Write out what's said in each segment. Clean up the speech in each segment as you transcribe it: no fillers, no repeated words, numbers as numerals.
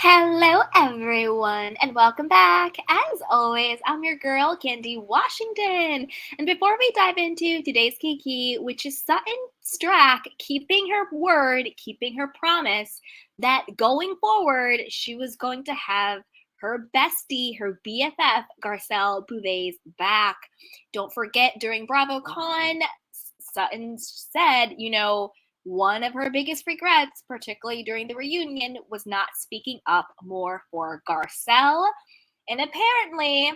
Hello, everyone, and welcome back. As always, I'm your girl, Candy Washington. And before we dive into today's Kiki, which is Sutton Stracke keeping her word, keeping her promise that going forward, she was going to have her bestie, her BFF, Garcelle Beauvais, back. Don't forget, during BravoCon, Sutton said, one of her biggest regrets, particularly during the reunion, was not speaking up more for Garcelle. And apparently,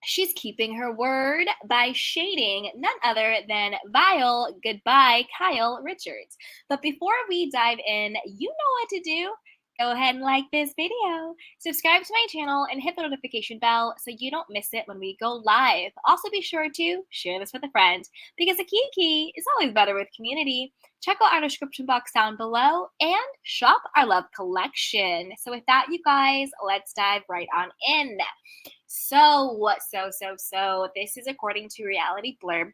she's keeping her word by shading none other than vile goodbye Kyle Richards. But before we dive in, you know what to do. Go ahead and like this video, subscribe to my channel, and hit the notification bell so you don't miss it when we go live. Also, be sure to share this with a friend because a Kiki is always better with community. Check out our description box down below and shop our love collection. So with that, you guys, let's dive right on in. So this is according to Reality Blurb,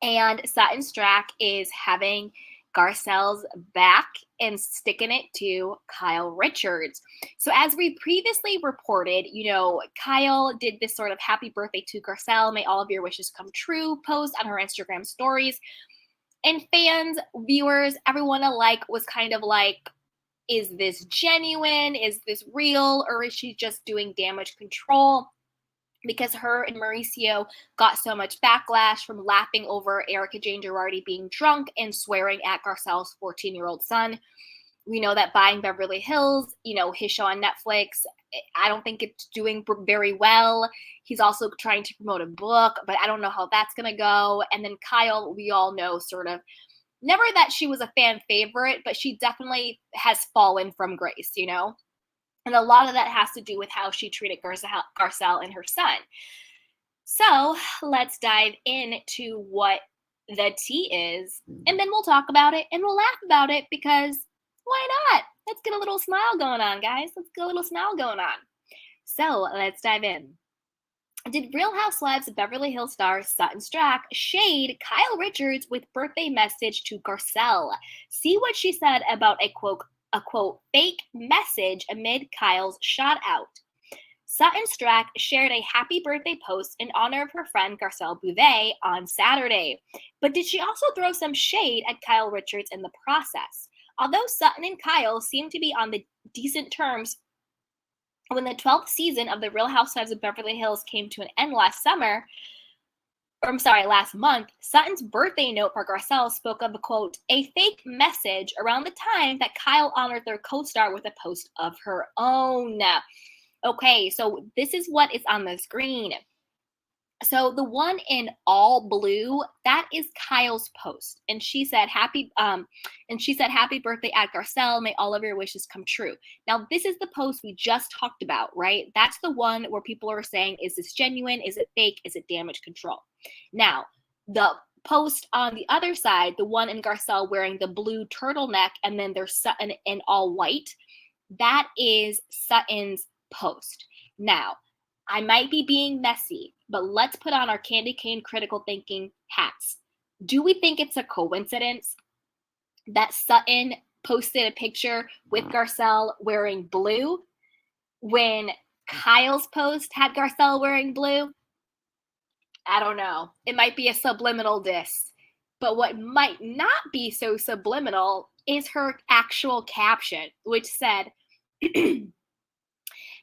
and Sutton Stracke is having Garcelle's back and sticking it to Kyle Richards. So as we previously reported, Kyle did this sort of happy birthday to Garcelle, may all of your wishes come true post on her Instagram stories. And fans, viewers, everyone alike was kind of like, is this genuine? Is this real? Or is she just doing damage control? Because her and Mauricio got so much backlash from laughing over Erica Jane Girardi being drunk and swearing at Garcelle's 14-year-old son. We know that Buying Beverly Hills, his show on Netflix, I don't think it's doing very well. He's also trying to promote a book, but I don't know how that's going to go. And then Kyle, we all know sort of, never that she was a fan favorite, but she definitely has fallen from grace, And a lot of that has to do with how she treated Garcelle and her son. So let's dive into what the tea is, and then we'll talk about it and we'll laugh about it because why not? Let's get a little smile going on, guys. Let's get a little smile going on. So let's dive in. Did Real Housewives of Beverly Hills star Sutton Stracke shade Kyle Richards with birthday message to Garcelle? See what she said about a quote fake message amid Kyle's shout out. Sutton Stracke shared a happy birthday post in honor of her friend Garcelle Beauvais on Saturday. But did she also throw some shade at Kyle Richards in the process? Although Sutton and Kyle seem to be on the decent terms when the 12th season of The Real Housewives of Beverly Hills came to an end last month, Sutton's birthday note for Garcelle spoke of a fake message around the time that Kyle honored their co-star with a post of her own. Okay, so this is what is on the screen. So the one in all blue, that is Kyle's post. And she said, happy birthday at Garcelle. May all of your wishes come true. Now, this is the post we just talked about, right? That's the one where people are saying, is this genuine? Is it fake? Is it damage control? Now, the post on the other side, the one in Garcelle wearing the blue turtleneck, and then there's Sutton in all white, that is Sutton's post. Now, I might be being messy, but let's put on our candy cane critical thinking hats. Do we think it's a coincidence that Sutton posted a picture with Garcelle wearing blue when Kyle's post had Garcelle wearing blue? I don't know. It might be a subliminal diss. But what might not be so subliminal is her actual caption, which said,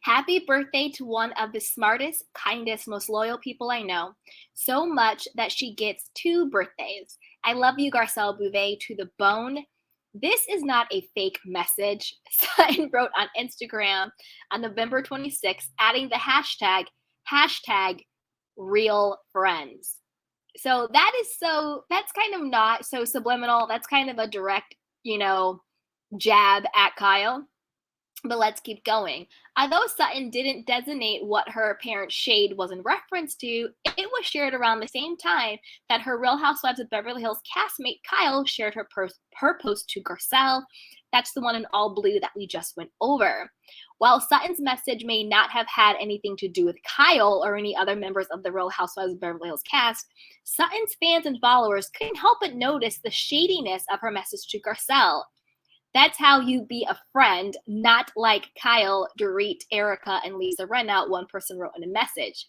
happy birthday to one of the smartest, kindest, most loyal people I know. So much that she gets 2 birthdays. I love you, Garcelle Beauvais, to the bone. This is not a fake message, Sutton wrote on Instagram on November 26th, adding the hashtag real friends. So that's kind of not so subliminal. That's kind of a direct, jab at Kyle. But let's keep going. Although Sutton didn't designate what her apparent shade was in reference to, it was shared around the same time that her Real Housewives of Beverly Hills castmate Kyle shared her post to Garcelle. That's the one in all blue that we just went over. While Sutton's message may not have had anything to do with Kyle or any other members of the Real Housewives of Beverly Hills cast, Sutton's fans and followers couldn't help but notice the shadiness of her message to Garcelle. That's how you be a friend, not like Kyle, Dorit, Erica, and Lisa Rinna. One person wrote in a message.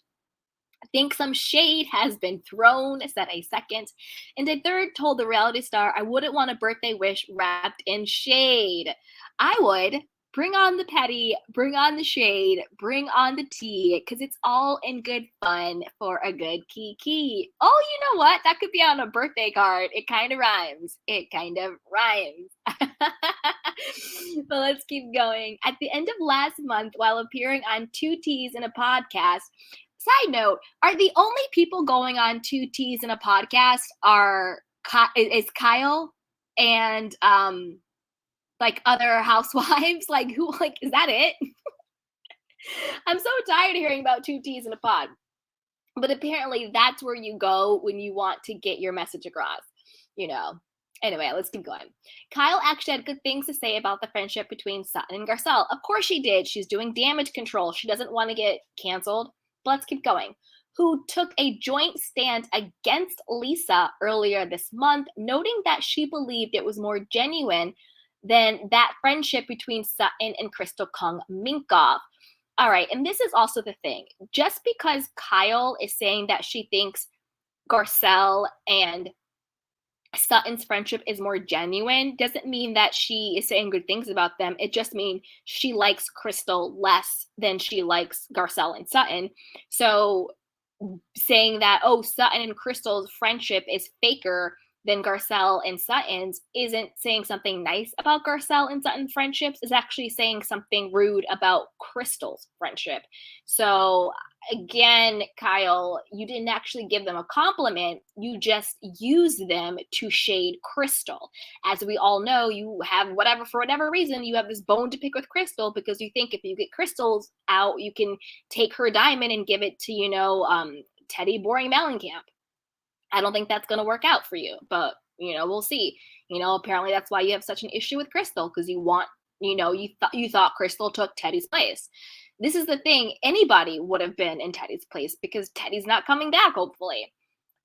I think some shade has been thrown, said a second. And a third told the reality star, I wouldn't want a birthday wish wrapped in shade. I would. Bring on the petty, bring on the shade, bring on the tea, because it's all in good fun for a good kiki. Oh, you know what? That could be on a birthday card. It kind of rhymes. It kind of rhymes. But let's keep going. At the end of last month, while appearing on Two T's in a podcast, side note, are the only people going on Two T's in a podcast are is Kyle and like other housewives? Like who, like, is that it? I'm so tired of hearing about Two T's in a pod. But apparently that's where you go when you want to get your message across, you know. Anyway, let's keep going. Kyle actually had good things to say about the friendship between Sutton and Garcelle. Of course she did. She's doing damage control. She doesn't want to get canceled. But let's keep going. Who took a joint stand against Lisa earlier this month, noting that she believed it was more genuine than that friendship between Sutton and Crystal Kung Minkoff. All right, and this is also the thing. Just because Kyle is saying that she thinks Garcelle and Sutton's friendship is more genuine doesn't mean that she is saying good things about them. It just means she likes Crystal less than she likes Garcelle and Sutton. So saying that, oh, Sutton and Crystal's friendship is faker than Garcelle and Sutton's isn't saying something nice about Garcelle and Sutton's friendships, is actually saying something rude about Crystal's friendship. So again, Kyle, you didn't actually give them a compliment. You just used them to shade Crystal. As we all know, you have whatever, for whatever reason, you have this bone to pick with Crystal because you think if you get Crystal's out, you can take her diamond and give it to, Teddy Boring Mellencamp. I don't think that's going to work out for you, but we'll see. Apparently that's why you have such an issue with Crystal, because you thought Crystal took Teddy's place. This is the thing. Anybody would have been in Teddy's place because Teddy's not coming back, hopefully.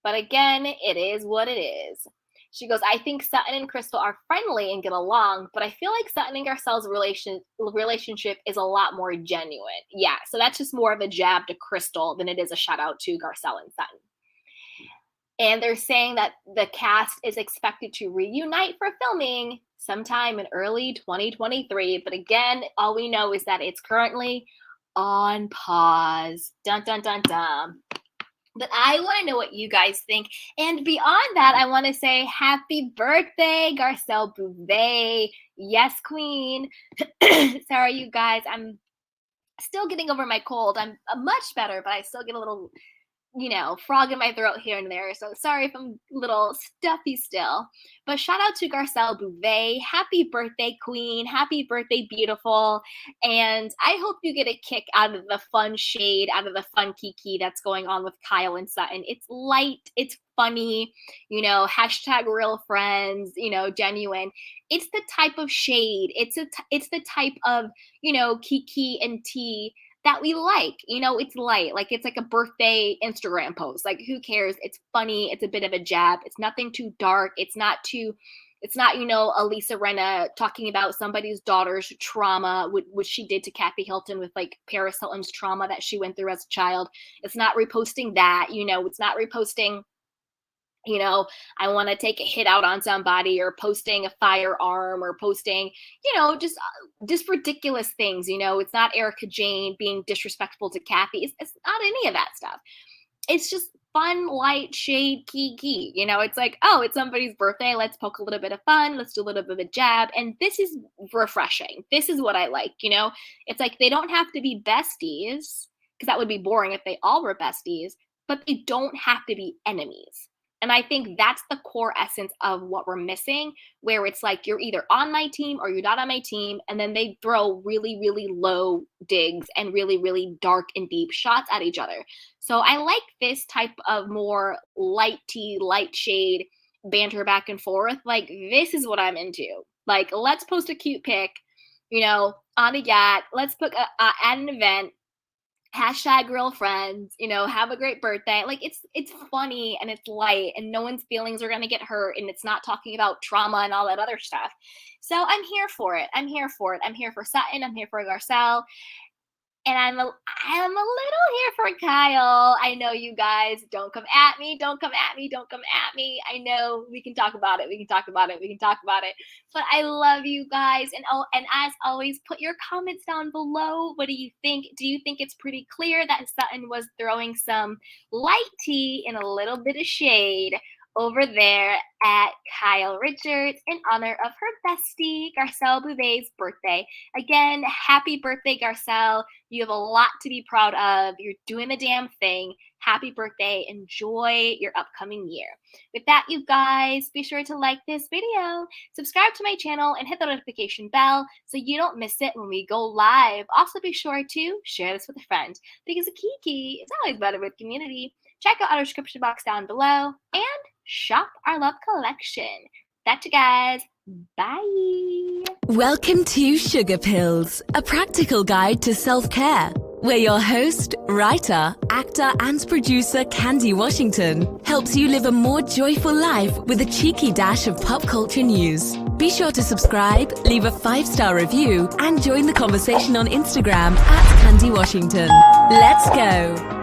But again, it is what it is. She goes, I think Sutton and Crystal are friendly and get along, but I feel like Sutton and Garcelle's relationship is a lot more genuine. Yeah, so that's just more of a jab to Crystal than it is a shout out to Garcelle and Sutton. And they're saying that the cast is expected to reunite for filming sometime in early 2023. But again, all we know is that it's currently on pause. Dun, dun, dun, dun. But I want to know what you guys think. And beyond that, I want to say happy birthday, Garcelle Beauvais. Yes, queen. Sorry, you guys. I'm still getting over my cold. I'm much better, but I still get a little frog in my throat here and there. So sorry if I'm a little stuffy still. But shout out to Garcelle Beauvais. Happy birthday, queen. Happy birthday, beautiful. And I hope you get a kick out of the fun shade, out of the fun kiki that's going on with Kyle and Sutton. It's light. It's funny. Hashtag real friends, genuine. It's the type of shade. It's the type of, kiki and tea that we like. It's light. Like, it's like a birthday Instagram post. Like, who cares? It's funny. It's a bit of a jab. It's nothing too dark. It's not, Lisa Rinna talking about somebody's daughter's trauma, which she did to Kathy Hilton with, like, Paris Hilton's trauma that she went through as a child. It's not reposting that. It's not reposting, I want to take a hit out on somebody, or posting a firearm, or posting, just ridiculous things. It's not Erica Jane being disrespectful to Kathy. It's not any of that stuff. It's just fun, light, shade, kiki. It's like, oh, it's somebody's birthday. Let's poke a little bit of fun. Let's do a little bit of a jab. And this is refreshing. This is what I like. It's like, they don't have to be besties, because that would be boring if they all were besties, but they don't have to be enemies. And I think that's the core essence of what we're missing, where it's like, you're either on my team or you're not on my team. And then they throw really, really low digs and really, really dark and deep shots at each other. So I like this type of more light tea, light shade banter back and forth. Like, this is what I'm into. Like, let's post a cute pic, on a yacht. Let's put at an event. hashtag real friends, have a great birthday. Like it's funny and it's light and no one's feelings are gonna get hurt and it's not talking about trauma and all that other stuff. So I'm here for it. I'm here for it. I'm here for Sutton. I'm here for Garcelle. And I'm a little here for Kyle. I know you guys, don't come at me, don't come at me, don't come at me. I know we can talk about it. We can talk about it. We can talk about it. But I love you guys. And as always, put your comments down below. What do you think? Do you think it's pretty clear that Sutton was throwing some light tea and a little bit of shade over there at Kyle Richards in honor of her bestie, Garcelle Beauvais' birthday? Again, happy birthday, Garcelle. You have a lot to be proud of. You're doing the damn thing. Happy birthday. Enjoy your upcoming year. With that, you guys, be sure to like this video, subscribe to my channel, and hit the notification bell so you don't miss it when we go live. Also, be sure to share this with a friend because a kiki is always better with community. Check out our description box down below and shop our love collection. That's you guys. Bye. Welcome to Sugar Pills, a practical guide to self-care, where your host, writer, actor and producer Candy Washington helps you live a more joyful life with a cheeky dash of pop culture news. Be sure to subscribe, leave a 5-star review and join the conversation on Instagram at Candy Washington. Let's go!